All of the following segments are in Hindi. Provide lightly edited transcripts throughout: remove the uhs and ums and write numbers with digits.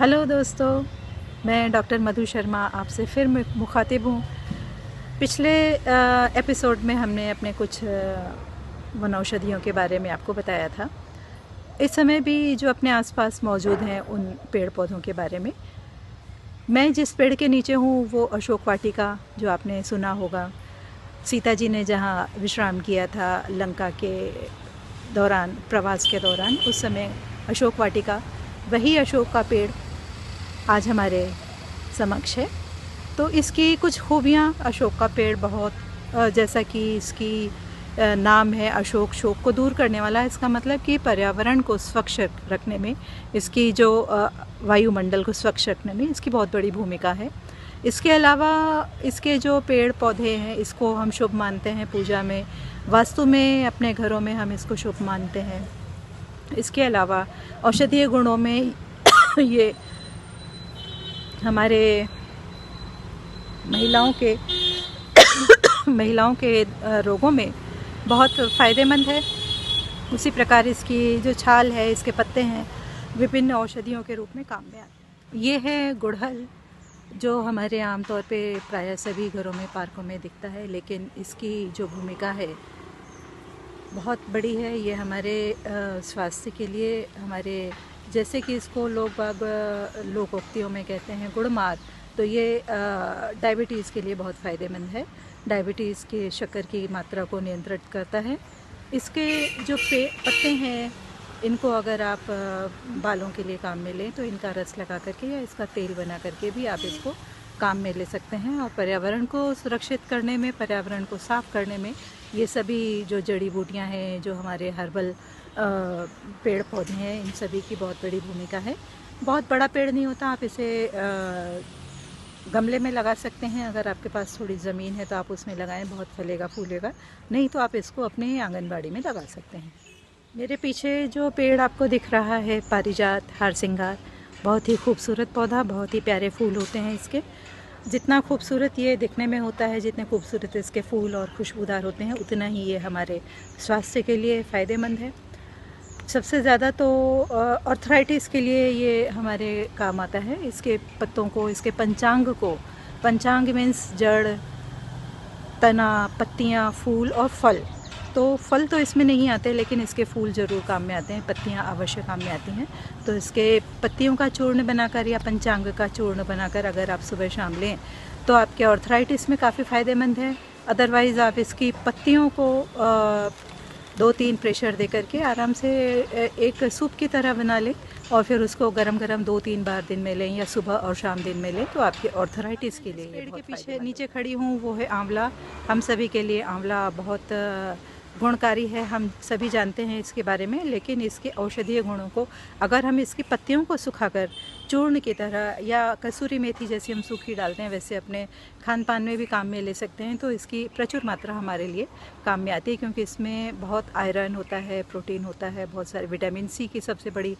हेलो दोस्तों, मैं डॉक्टर मधु शर्मा आपसे फिर मुखातिब हूँ। पिछले एपिसोड में हमने अपने कुछ वनौषधियों के बारे में आपको बताया था। इस समय भी जो अपने आसपास मौजूद हैं उन पेड़ पौधों के बारे में। मैं जिस पेड़ के नीचे हूँ वो अशोक वाटिका, जो आपने सुना होगा। सीता जी ने जहाँ विश्राम किया था लंका के दौरान, प्रवास के दौरान, उस समय अशोक वाटिका, वही अशोक का पेड़ आज हमारे समक्ष है। तो इसकी कुछ खूबियाँ, अशोक का पेड़ बहुत जैसा कि इसकी नाम है अशोक, शोक को दूर करने वाला है। इसका मतलब कि पर्यावरण को स्वच्छ रखने में, इसकी जो वायुमंडल को स्वच्छ रखने में इसकी बहुत बड़ी भूमिका है। इसके अलावा इसके जो पेड़ पौधे हैं इसको हम शुभ मानते हैं पूजा में, वास्तु में, अपने घरों में हम इसको शुभ मानते हैं। इसके अलावा औषधीय गुणों में ये हमारे महिलाओं के रोगों में बहुत फ़ायदेमंद है। उसी प्रकार इसकी जो छाल है, इसके पत्ते हैं, विभिन्न औषधियों के रूप में काम में आते हैं। ये है गुड़हल, जो हमारे आमतौर पे प्रायः सभी घरों में, पार्कों में दिखता है, लेकिन इसकी जो भूमिका है बहुत बड़ी है। ये हमारे स्वास्थ्य के लिए, हमारे जैसे कि इसको लोकोक्तियों में कहते हैं गुड़मार, तो ये डायबिटीज़ के लिए बहुत फ़ायदेमंद है। डायबिटीज़ के शक्कर की मात्रा को नियंत्रित करता है। इसके जो पत्ते हैं, इनको अगर आप बालों के लिए काम में लें तो इनका रस लगा करके या इसका तेल बना करके भी आप इसको काम में ले सकते हैं। और पर्यावरण को सुरक्षित करने में, पर्यावरण को साफ़ करने में ये सभी जो जड़ी बूटियाँ हैं, जो हमारे हर्बल पेड़ पौधे हैं, इन सभी की बहुत बड़ी भूमिका है। बहुत बड़ा पेड़ नहीं होता, आप इसे गमले में लगा सकते हैं। अगर आपके पास थोड़ी ज़मीन है तो आप उसमें लगाएं, बहुत फलेगा फूलेगा। नहीं तो आप इसको अपने आंगनबाड़ी में लगा सकते हैं। मेरे पीछे जो पेड़ आपको दिख रहा है, पारिजात हारसिंगार, बहुत ही खूबसूरत पौधा, बहुत ही प्यारे फूल होते हैं इसके। जितना खूबसूरत ये दिखने में होता है, जितने खूबसूरत इसके फूल और खुशबूदार होते हैं, उतना ही ये हमारे स्वास्थ्य के लिए फ़ायदेमंद है। सबसे ज़्यादा तो आर्थराइटिस के लिए ये हमारे काम आता है। इसके पत्तों को, इसके पंचांग मीन्स जड़, तना, पत्तियाँ, फूल और फल। तो फल तो इसमें नहीं आते, लेकिन इसके फूल ज़रूर काम में आते हैं, पत्तियाँ अवश्य काम में आती हैं। तो इसके पत्तियों का चूर्ण बनाकर या पंचांग का चूर्ण बनाकर अगर आप सुबह शाम लें तो आपके आर्थराइटिस में काफ़ी फ़ायदेमंद है। अदरवाइज़ आप इसकी पत्तियों को 2-3 प्रेशर दे करके आराम से एक सूप की तरह बना लें और फिर उसको गरम 2-3 बार दिन में लें या सुबह और शाम दिन में लें तो आपके आर्थराइटिस के लिए। पेड़ के पीछे नीचे खड़ी हूँ वो है आंवला। हम सभी के लिए आंवला बहुत गुणकारी है, हम सभी जानते हैं इसके बारे में। लेकिन इसके औषधीय गुणों को अगर हम इसकी पत्तियों को सुखाकर चूर्ण की तरह या कसूरी मेथी जैसी हम सूखी डालते हैं, वैसे अपने खान पान में भी काम में ले सकते हैं, तो इसकी प्रचुर मात्रा हमारे लिए काम में आती है। क्योंकि इसमें बहुत आयरन होता है, प्रोटीन होता है, बहुत सारे विटामिन सी की सबसे बड़ी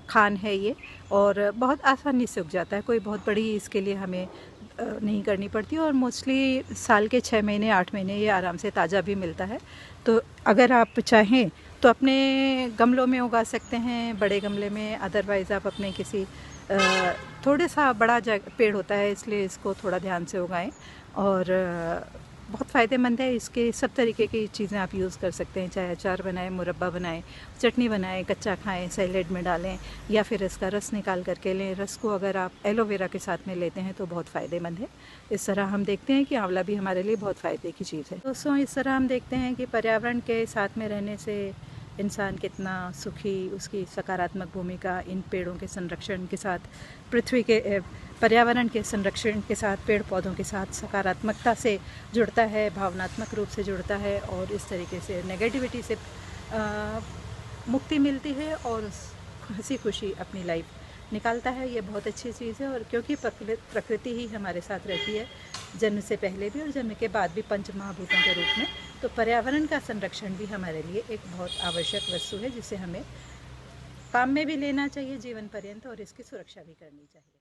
खान है ये, और बहुत आसानी से उग जाता है। कोई बहुत बड़ी इसके लिए हमें नहीं करनी पड़ती, और मोस्टली साल के 6 महीने 8 महीने ये आराम से ताज़ा भी मिलता है। तो अगर आप चाहें तो अपने गमलों में उगा सकते हैं, बड़े गमले में। अदरवाइज़ आप अपने किसी थोड़े सा बड़ा पेड़ होता है, इसलिए इसको थोड़ा ध्यान से उगाएं। और बहुत फ़ायदेमंद है। इसके सब तरीके की चीज़ें आप यूज़ कर सकते हैं, चाहे अचार बनाएं, मुरब्बा बनाएं, चटनी बनाएं, कच्चा खाएं, सैलेड में डालें, या फिर इसका रस निकाल करके लें। रस को अगर आप एलोवेरा के साथ में लेते हैं तो बहुत फ़ायदेमंद है। इस तरह हम देखते हैं कि आंवला भी हमारे लिए बहुत फ़ायदे की चीज़ है। दोस्तों, इस तरह हम देखते हैं कि पर्यावरण के साथ में रहने से इंसान कितना सुखी, उसकी सकारात्मक भूमिका इन पेड़ों के संरक्षण के साथ, पृथ्वी के पर्यावरण के संरक्षण के साथ, पेड़ पौधों के साथ सकारात्मकता से जुड़ता है, भावनात्मक रूप से जुड़ता है, और इस तरीके से नेगेटिविटी से मुक्ति मिलती है और हंसी खुशी अपनी लाइफ निकालता है। ये बहुत अच्छी चीज़ है। और क्योंकि प्रकृति ही हमारे साथ रहती है, जन्म से पहले भी और जन्म के बाद भी, पंच महाभूतों के रूप में, तो पर्यावरण का संरक्षण भी हमारे लिए एक बहुत आवश्यक वस्तु है, जिसे हमें काम में भी लेना चाहिए जीवन पर्यंत, और इसकी सुरक्षा भी करनी चाहिए।